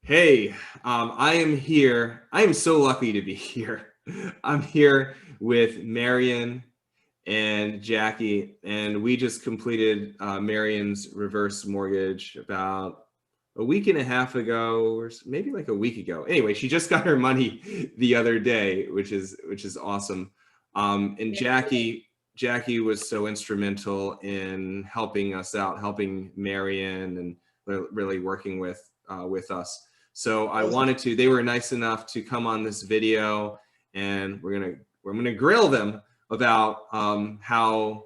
Hey, I am here. I am so lucky to be here. I'm here with Marion and Jackie, and we just completed Marion's reverse mortgage about a week and a half ago, or maybe like a week ago. Anyway, she just got her money the other day, which is awesome. And Jackie was so instrumental in helping us out, helping Marion, and really working with us. So I wanted to. They were nice enough to come on this video, and we're gonna grill them about how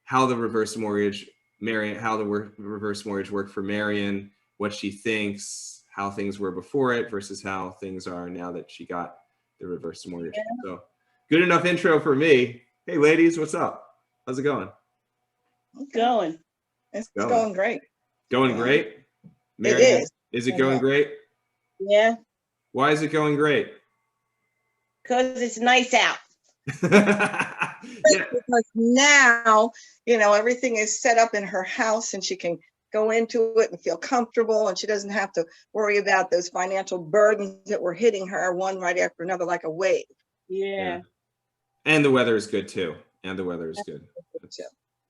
the reverse mortgage reverse mortgage worked for Marion, what she thinks, how things were before it versus how things are now that she got the reverse mortgage. Yeah. So good enough intro for me. Hey ladies, what's up? How's it going? Going. It's going great. Going great? Marion, it is. Is it going great? Yeah. Why is it going great? Because it's nice out. Yeah. Because now, everything is set up in her house and she can go into it and feel comfortable, and she doesn't have to worry about those financial burdens that were hitting her one right after another like a wave. Yeah. And the weather is good too.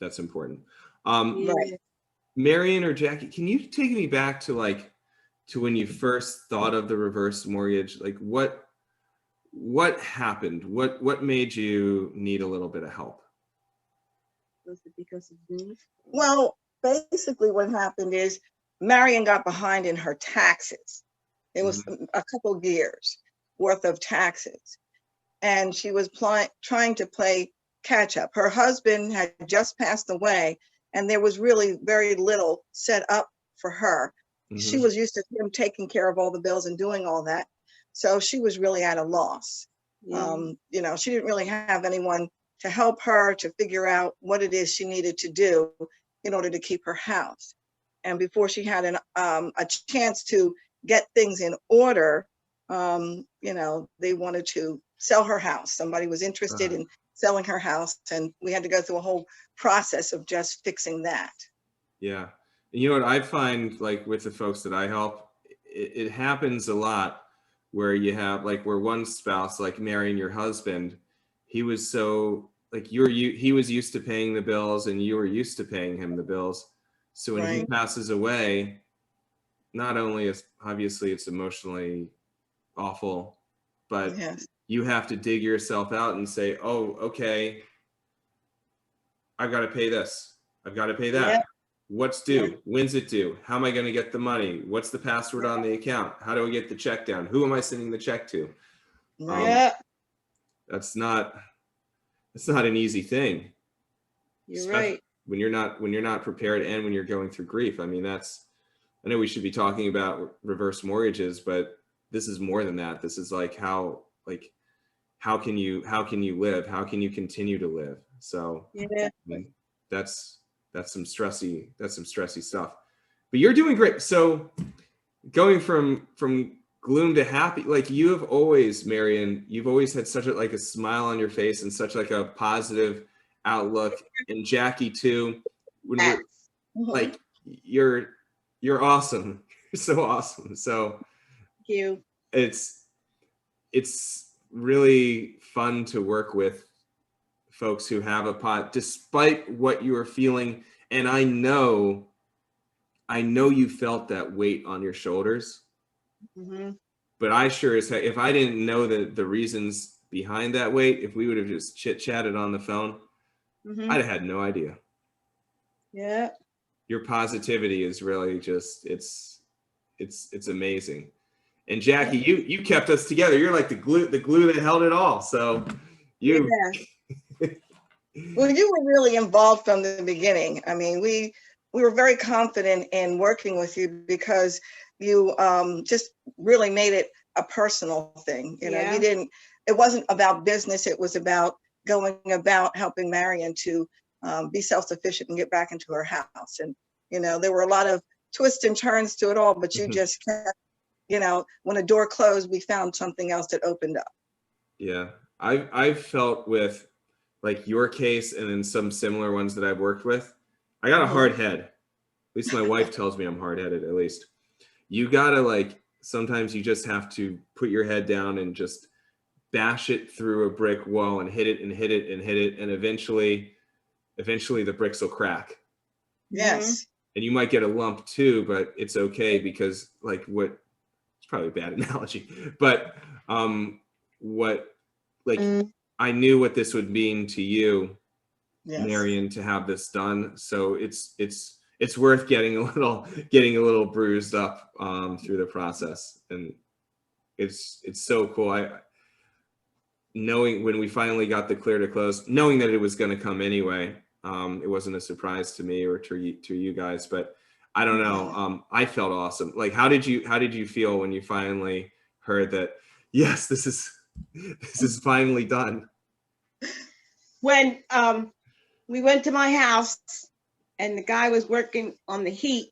That's important. Right. Marion or Jackie, can you take me back to when you first thought of the reverse mortgage? Like what happened? What made you need a little bit of help? Was it because of Gloom? Well, basically what happened is Marion got behind in her taxes. It was a couple of years worth of taxes. And she was trying to play catch up. Her husband had just passed away, and there was really very little set up for her. She was used to him taking care of all the bills and doing all that. So she was really at a loss. She didn't really have anyone to help her to figure out what it is she needed to do in order to keep her house. And before she had a chance to get things in order, they wanted to sell her house. Somebody was interested in selling her house, and we had to go through a whole process of just fixing that. Yeah. And you know what I find, like with the folks that I help, it happens a lot where you have where one spouse, like marrying your husband, he was so he was used to paying the bills and you were used to paying him the bills. So when he passes away, not only is obviously it's emotionally awful, but you have to dig yourself out and say, oh, okay, I've got to pay this. I've got to pay that. What's due? When's it due? How am I going to get the money? What's the password on the account? How do I get the check down? Who am I sending the check to? That's not an easy thing. You're right. When you're not prepared and when you're going through grief. I mean, I know we should be talking about reverse mortgages, but this is more than that. This is how can you live? How can you continue to live? So that's some stressy stuff. But you're doing great. So going from gloom to happy, you have always, Marion, you've always had such a smile on your face and such a positive outlook. And Jackie too. When we're you're awesome. You're so awesome. So thank you. It's really fun to work with folks who have a pot, despite what you are feeling. And I know you felt that weight on your shoulders. But I sure as heck, if I didn't know the reasons behind that weight, if we would have just chit-chatted on the phone, I'd have had no idea. Yeah. Your positivity is really just, it's amazing. And Jackie, you kept us together. You're like the glue that held it all. So you. Yeah. Well, you were really involved from the beginning. I mean, we were very confident in working with you because you just really made it a personal thing. You didn't. It wasn't about business. It was about going about helping Marion to be self-sufficient and get back into her house. And there were a lot of twists and turns to it all, but you just kept. When a door closed, we found something else that opened up. Yeah, I've felt with your case and then some similar ones that I've worked with. I got a hard head. At least my wife tells me I'm hard-headed, at least. You gotta sometimes you just have to put your head down and just bash it through a brick wall and hit it and hit it and hit it, and eventually the bricks will crack. Yes. And you might get a lump too, but it's okay, because like it's probably a bad analogy, but I knew what this would mean to you, Yes. Marion, to have this done. So it's worth getting a little bruised up through the process, and it's so cool. Knowing when we finally got the clear to close, knowing that it was going to come anyway, it wasn't a surprise to me or to you guys, but I don't know. I felt awesome. Like, how did you feel when you finally heard that, yes, this is finally done? When we went to my house and the guy was working on the heat,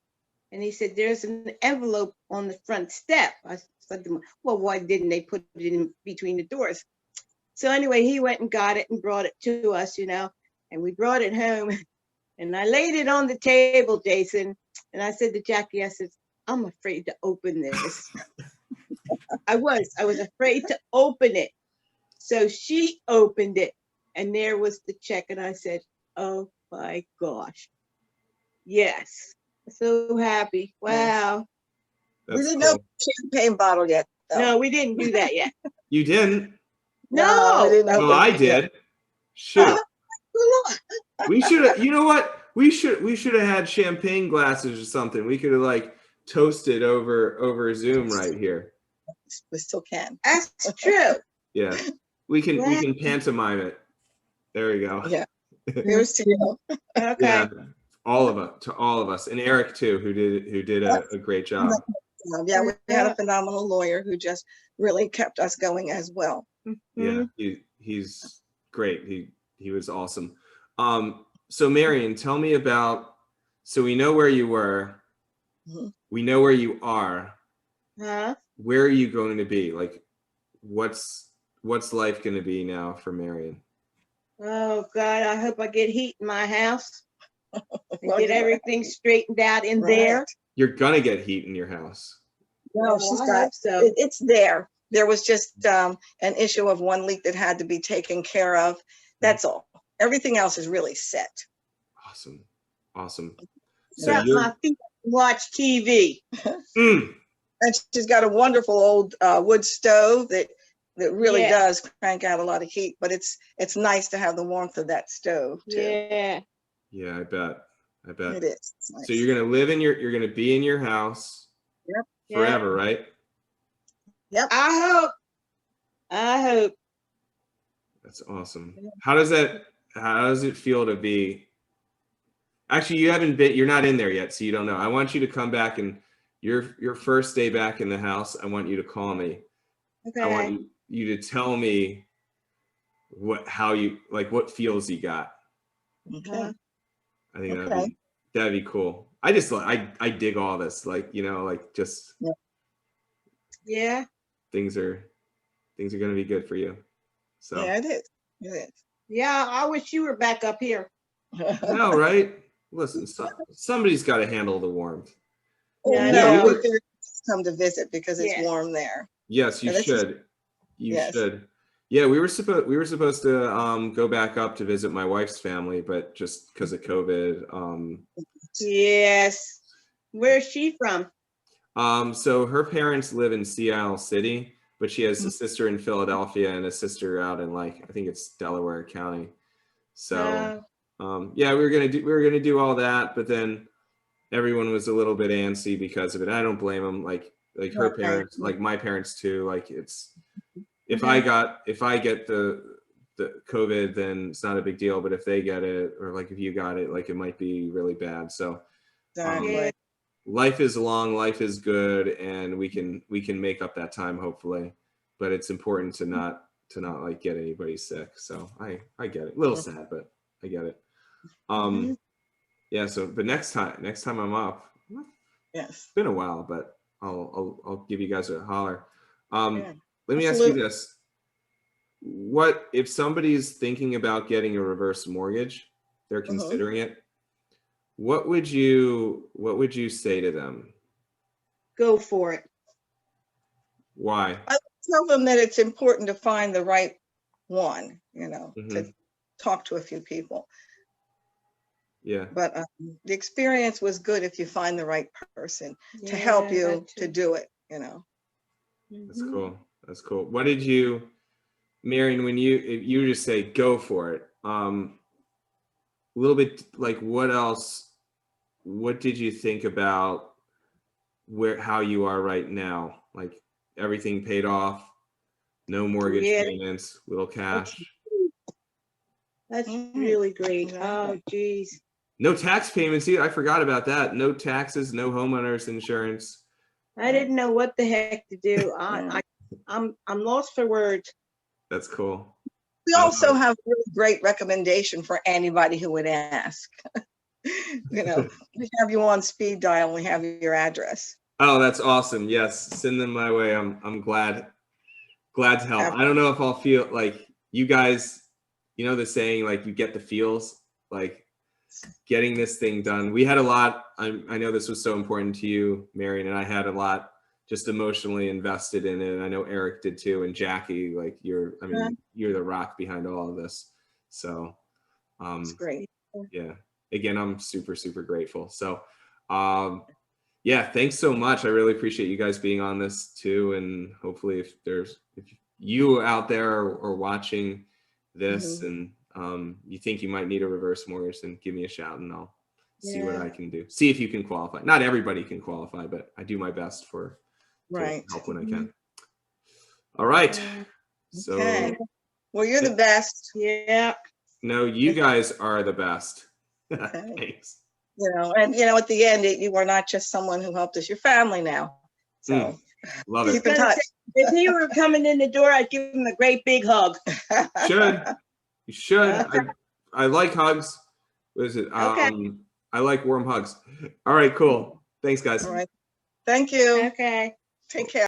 and he said, there's an envelope on the front step. I said to him, well, why didn't they put it in between the doors? So anyway, he went and got it and brought it to us, and we brought it home, and I laid it on the table, Jason. And I said to Jackie, I said, I'm afraid to open this. I was afraid to open it. So she opened it, and there was the check. And I said, oh my gosh. Yes. So happy. Wow. We didn't open the champagne bottle yet, though. No, we didn't do that yet. You didn't? No. we didn't open Well, I it yet. did. Shoot. We should have, you know what? We should have had champagne glasses or something. We could have like toasted over Zoom right here. We still can. That's true. Yeah. We can pantomime it. There we go. Yeah. Here's to you. Okay. Yeah. All of us. And Eric too, who did a great job. Yeah, we had a phenomenal lawyer who just really kept us going as well. Yeah, he's great. He was awesome. So Marion, tell me about, so we know where you were, we know where you are. Where are you going to be? Like, what's life going to be now for Marion? Oh God, I hope I get heat in my house and get everything straightened out in there. You're gonna get heat in your house. No, she's got, so. It's there. There was just an issue of one leak that had to be taken care of. That's all. Everything else is really set. Awesome. So my feet watch TV. And she's got a wonderful old wood stove that really does crank out a lot of heat, but it's nice to have the warmth of that stove too. Yeah, I bet. It is. Nice. So you're gonna be in your house forever, right? Yep. I hope. That's awesome. How does it feel to be, actually you're not in there yet, so you don't know. I want you to come back, and your first day back in the house, I want you to call me. Okay. I want you to tell me what feels you got. Okay. I think that'd be cool. I dig all this, just things are gonna be good for you. So yeah, it is. Yeah, I wish you were back up here. No, right? Listen, somebody's got to handle the warmth. No, come to visit because it's warm there. Yes, you should. You should. Yeah, we were supposed to go back up to visit my wife's family, but just because of COVID. Yes. Where's she from? So her parents live in Seattle City, but she has a sister in Philadelphia and a sister out in I think it's Delaware County. So we were gonna do all that, but then everyone was a little bit antsy because of it. I don't blame them. Like her parents, like my parents too. Like it's if I get the COVID, then it's not a big deal. But if they get it, or if you got it, it might be really bad. So life is long, life is good, and we can make up that time hopefully. But it's important to not get anybody sick. So I get it. A little sad, but I get it. Yeah. So, but next time I'm up, it's been a while, but I'll give you guys a holler. Let me ask you this: what if somebody's thinking about getting a reverse mortgage? They're considering it. What would you say to them? Go for it. Why? I tell them that it's important to find the right one, you know, to talk to a few people. Yeah. But the experience was good if you find the right person to help you to do it, you know. That's cool. That's cool. What did you, Marion, when you just say go for it, a little bit like what else, what did you think about how you are right now? Like everything paid off, no mortgage payments, little cash. That's really great. Exactly. Oh, geez. No tax payments either. I forgot about that. No taxes, no homeowners insurance. I didn't know what the heck to do. I'm lost for words. That's cool. We also have a really great recommendation for anybody who would ask. You know, we have you on speed dial. We have your address. Oh, that's awesome. Yes, send them my way. I'm glad to help. I don't know if I'll feel like you guys, you know the saying, like you get the feels, like getting this thing done. We had a lot. I know this was so important to you, Marion, and I had a lot just emotionally invested in it. And I know Eric did too, and Jackie, like you're the rock behind all of this. So It's great. yeah, again, I'm super, super grateful. So yeah, thanks so much. I really appreciate you guys being on this too. And hopefully if you out there are watching this and you think you might need a reverse mortgage, then give me a shout and I'll see what I can do. See if you can qualify. Not everybody can qualify, but I do my best to help when I can. All right. So well, you're the best. Yeah. No, you guys are the best. Thanks. You know, and you know, at the end, you are not just someone who helped us, your family now. So love it. keep in touch. If he were coming in the door, I'd give him a great big hug. You should. I like hugs. What is it? Okay. I like warm hugs. All right, cool. Thanks, guys. All right. Thank you. Okay. Take care.